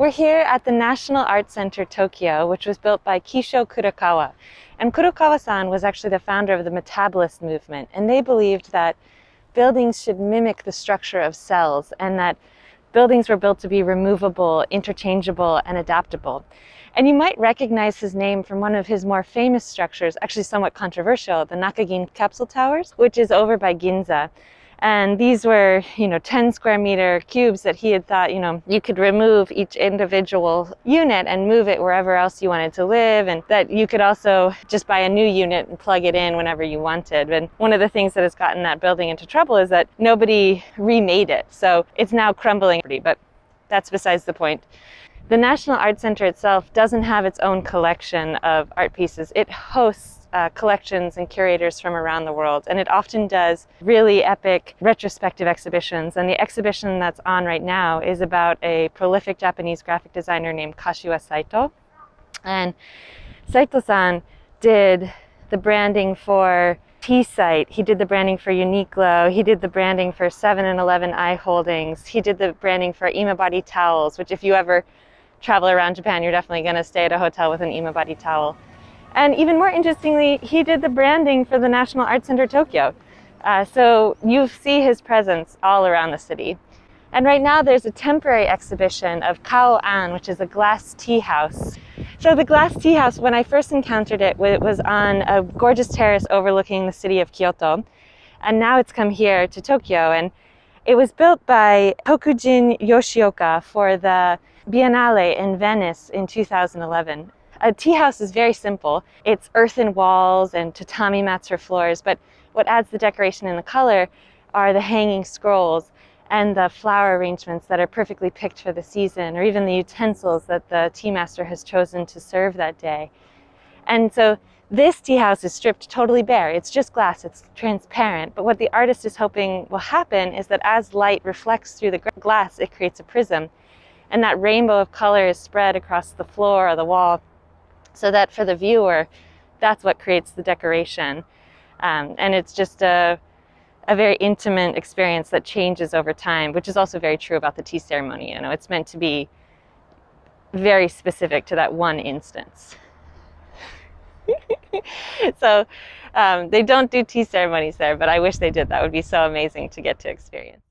We're here at the National Art Center Tokyo, which was built by Kisho Kurokawa. And Kurokawa-san was actually the founder of the Metabolist movement, and they believed that buildings should mimic the structure of cells, and that buildings were built to be removable, interchangeable, and adaptable. And you might recognize his name from one of his more famous structures, actually somewhat controversial, the Nakagin Capsule Towers, which is over by Ginza. And these were, 10 square meter cubes that he had thought, you could remove each individual unit and move it wherever else you wanted to live, and that you could also just buy a new unit and plug it in whenever you wanted. And one of the things that has gotten that building into trouble is that nobody remade it. So it's now crumbling, but that's besides the point. The National Art Center itself doesn't have its own collection of art pieces. It hosts collections and curators from around the world, and it often does really epic retrospective exhibitions. And the exhibition that's on right now is about a prolific Japanese graphic designer named Kashiwa Saito. And Saito-san did the branding for T-Site, he did the branding for Uniqlo, he did the branding for 7-Eleven Eye Holdings, he did the branding for Imabari towels, which if you ever travel around Japan, you're definitely going to stay at a hotel with an Imabari towel. And even more interestingly, he did the branding for the National Art Center Tokyo. So you see his presence all around the city. And right now there's a temporary exhibition of Kao-an, which is a glass tea house. So the glass tea house, when I first encountered it, it was on a gorgeous terrace overlooking the city of Kyoto. And now it's come here to Tokyo. And it was built by Tokujin Yoshioka for the Biennale in Venice in 2011. A tea house is very simple. It's earthen walls and tatami mats for floors, but what adds the decoration and the color are the hanging scrolls and the flower arrangements that are perfectly picked for the season, or even the utensils that the tea master has chosen to serve that day. And so this tea house is stripped totally bare. It's just glass, it's transparent. But what the artist is hoping will happen is that as light reflects through the glass, it creates a prism. And that rainbow of color is spread across the floor or the wall, so that for the viewer, that's what creates the decoration. And it's just a very intimate experience that changes over time, which is also very true about the tea ceremony. It's meant to be very specific to that one instance. So they don't do tea ceremonies there, but I wish they did. That would be so amazing to get to experience.